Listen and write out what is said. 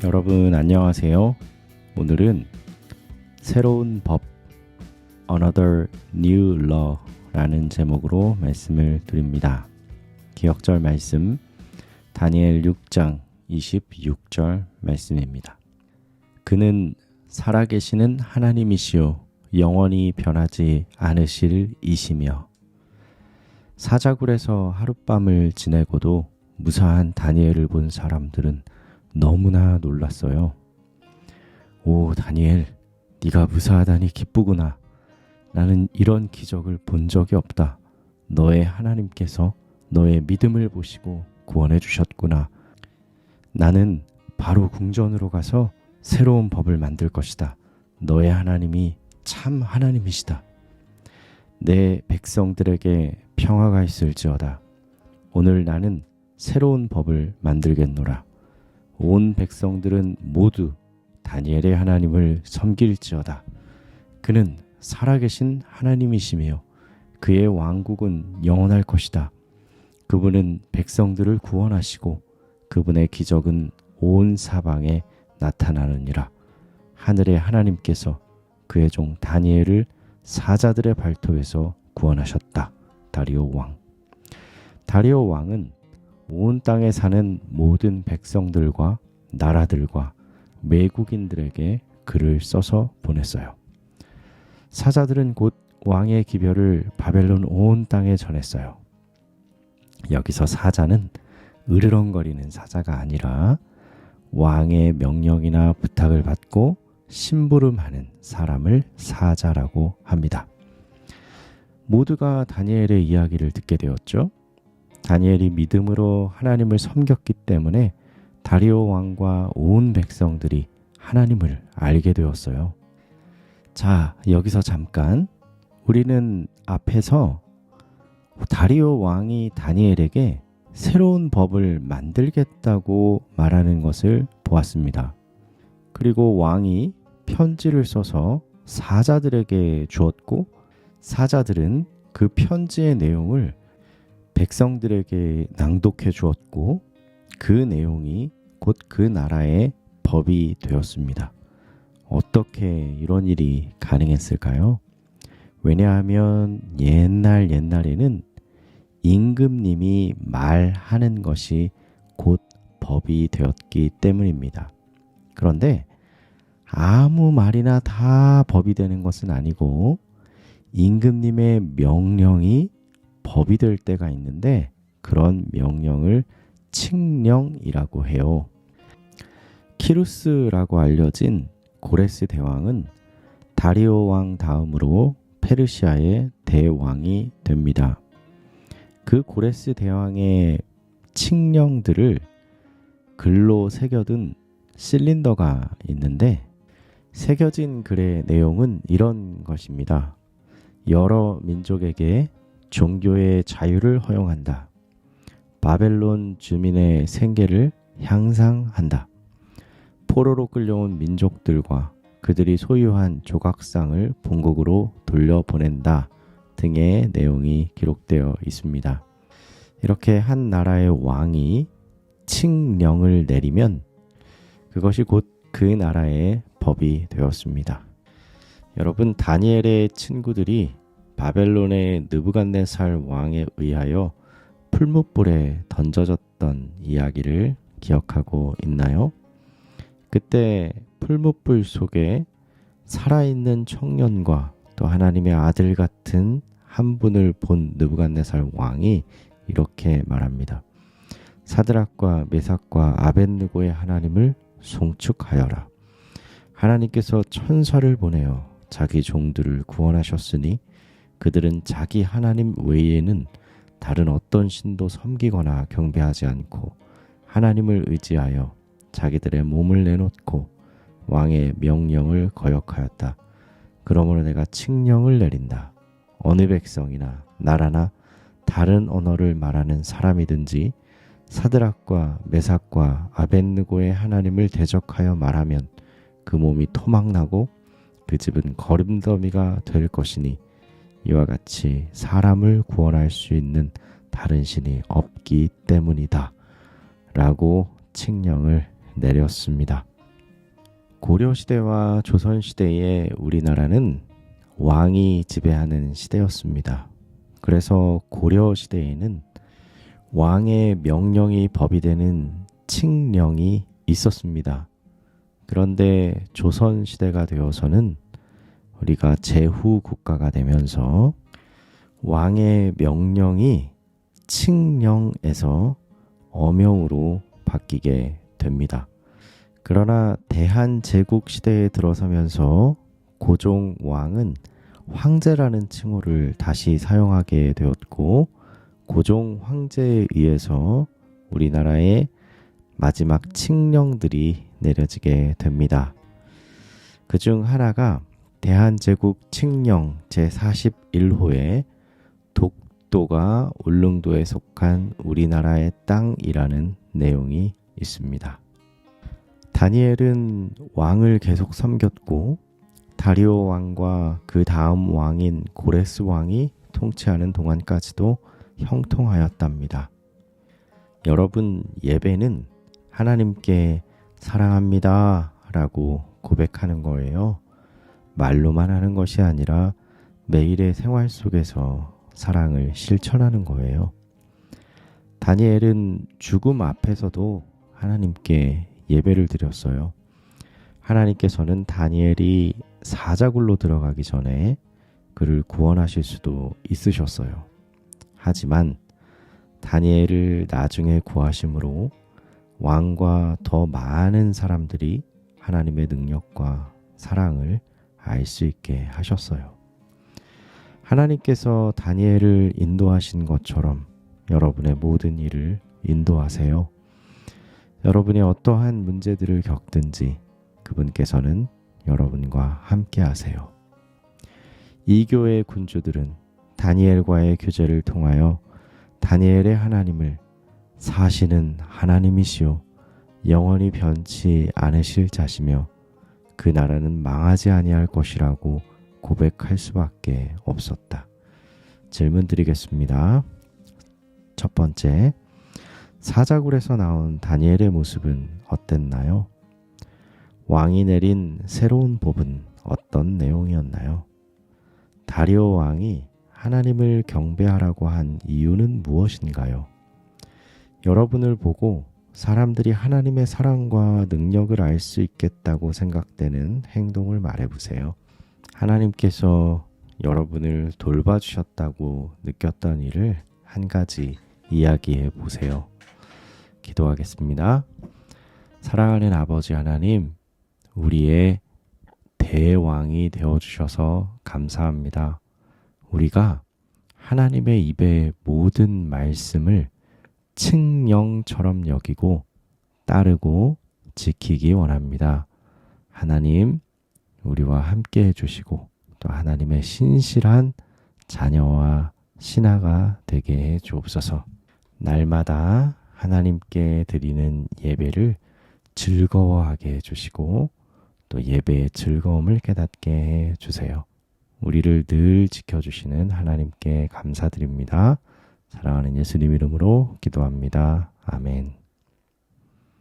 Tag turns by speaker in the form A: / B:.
A: 여러분 안녕하세요. 오늘은 새로운 법 Another New Law 라는 제목으로 말씀을 드립니다. 기억절 말씀 다니엘 6장 26절 말씀입니다. 그는 살아계시는 하나님이시요 영원히 변하지 않으실 이시며 사자굴에서 하룻밤을 지내고도 무사한 다니엘을 본 사람들은 너무나 놀랐어요. 오 다니엘, 네가 무사하다니 기쁘구나. 나는 이런 기적을 본 적이 없다. 너의 하나님께서 너의 믿음을 보시고 구원해 주셨구나. 나는 바로 궁전으로 가서 새로운 법을 만들 것이다. 너의 하나님이 참 하나님이시다. 내 백성들에게 평화가 있을지어다. 오늘 나는 새로운 법을 만들겠노라. 온 백성들은 모두 다니엘의 하나님을 섬길지어다. 그는 살아계신 하나님이시며 그의 왕국은 영원할 것이다. 그분은 백성들을 구원하시고 그분의 기적은 온 사방에 나타나느니라. 하늘의 하나님께서 그의 종 다니엘을 사자들의 발톱에서 구원하셨다. 다리오 왕. 다리오 왕은 온 땅에 사는 모든 백성들과 나라들과 외국인들에게 글을 써서 보냈어요. 사자들은 곧 왕의 기별을 바벨론 온 땅에 전했어요. 여기서 사자는 으르렁거리는 사자가 아니라 왕의 명령이나 부탁을 받고 심부름하는 사람을 사자라고 합니다. 모두가 다니엘의 이야기를 듣게 되었죠. 다니엘이 믿음으로 하나님을 섬겼기 때문에 다리오 왕과 온 백성들이 하나님을 알게 되었어요. 자, 여기서 잠깐 우리는 앞에서 다리오 왕이 다니엘에게 새로운 법을 만들겠다고 말하는 것을 보았습니다. 그리고 왕이 편지를 써서 사자들에게 주었고 사자들은 그 편지의 내용을 백성들에게 낭독해 주었고 그 내용이 곧 그 나라의 법이 되었습니다. 어떻게 이런 일이 가능했을까요? 왜냐하면 옛날에는 임금님이 말하는 것이 곧 법이 되었기 때문입니다. 그런데 아무 말이나 다 법이 되는 것은 아니고 임금님의 명령이 법이 될 때가 있는데 그런 명령을 칙령이라고 해요. 키루스라고 알려진 고레스 대왕은 다리오 왕 다음으로 페르시아의 대왕이 됩니다. 그 고레스 대왕의 칙령들을 글로 새겨둔 실린더가 있는데 새겨진 글의 내용은 이런 것입니다. 여러 민족에게 종교의 자유를 허용한다. 바벨론 주민의 생계를 향상한다. 포로로 끌려온 민족들과 그들이 소유한 조각상을 본국으로 돌려보낸다 등의 내용이 기록되어 있습니다. 이렇게 한 나라의 왕이 칙령을 내리면 그것이 곧 그 나라의 법이 되었습니다. 여러분, 다니엘의 친구들이 바벨론의 느부갓네살 왕에 의하여 풀무불에 던져졌던 이야기를 기억하고 있나요? 그때 풀무불 속에 살아있는 청년과 또 하나님의 아들 같은 한 분을 본 느부갓네살 왕이 이렇게 말합니다. 사드락과 메삭과 아벳느고의 하나님을 송축하여라. 하나님께서 천사를 보내어 자기 종들을 구원하셨으니 그들은 자기 하나님 외에는 다른 어떤 신도 섬기거나 경배하지 않고 하나님을 의지하여 자기들의 몸을 내놓고 왕의 명령을 거역하였다. 그러므로 내가 칙령을 내린다. 어느 백성이나 나라나 다른 언어를 말하는 사람이든지 사드락과 메삭과 아벳느고의 하나님을 대적하여 말하면 그 몸이 토막나고 그 집은 거름더미가 될 것이니 이와 같이 사람을 구원할 수 있는 다른 신이 없기 때문이다 라고 칙령을 내렸습니다. 고려시대와 조선시대의 우리나라는 왕이 지배하는 시대였습니다. 그래서 고려시대에는 왕의 명령이 법이 되는 칙령이 있었습니다. 그런데 조선시대가 되어서는 우리가 제후국가가 되면서 왕의 명령이 칙령에서 어명으로 바뀌게 됩니다. 그러나 대한제국 시대에 들어서면서 고종 왕은 황제라는 칭호를 다시 사용하게 되었고 고종 황제에 의해서 우리나라의 마지막 칙령들이 내려지게 됩니다. 그중 하나가 대한제국 칙령 제41호에 독도가 울릉도에 속한 우리나라의 땅이라는 내용이 있습니다. 다니엘은 왕을 계속 섬겼고 다리오 왕과 그 다음 왕인 고레스 왕이 통치하는 동안까지도 형통하였답니다. 여러분, 예배는 하나님께 사랑합니다 라고 고백하는 거예요. 말로만 하는 것이 아니라 매일의 생활 속에서 사랑을 실천하는 거예요. 다니엘은 죽음 앞에서도 하나님께 예배를 드렸어요. 하나님께서는 다니엘이 사자굴로 들어가기 전에 그를 구원하실 수도 있으셨어요. 하지만 다니엘을 나중에 구하심으로 왕과 더 많은 사람들이 하나님의 능력과 사랑을 알 수 있게 하셨어요. 하나님께서 다니엘을 인도하신 것처럼 여러분의 모든 일을 인도하세요. 여러분이 어떠한 문제들을 겪든지 그분께서는 여러분과 함께 하세요. 이 교회의 군주들은 다니엘과의 교제를 통하여 다니엘의 하나님을 사시는 하나님이시오 영원히 변치 않으실 자시며 그 나라는 망하지 아니할 것이라고 고백할 수밖에 없었다. 질문 드리겠습니다. 첫 번째, 사자굴에서 나온 다니엘의 모습은 어땠나요? 왕이 내린 새로운 법은 어떤 내용이었나요? 다리오 왕이 하나님을 경배하라고 한 이유는 무엇인가요? 여러분을 보고 사람들이 하나님의 사랑과 능력을 알 수 있겠다고 생각되는 행동을 말해보세요. 하나님께서 여러분을 돌봐주셨다고 느꼈던 일을 한 가지 이야기해 보세요. 기도하겠습니다. 사랑하는 아버지 하나님, 우리의 대왕이 되어주셔서 감사합니다. 우리가 하나님의 입의 모든 말씀을 칙령처럼 여기고 따르고 지키기 원합니다. 하나님, 우리와 함께 해주시고 또 하나님의 신실한 자녀와 신하가 되게 해 주옵소서. 날마다 하나님께 드리는 예배를 즐거워하게 해주시고 또 예배의 즐거움을 깨닫게 해주세요. 우리를 늘 지켜주시는 하나님께 감사드립니다. 사랑하는 예수님 이름으로 기도합니다. 아멘.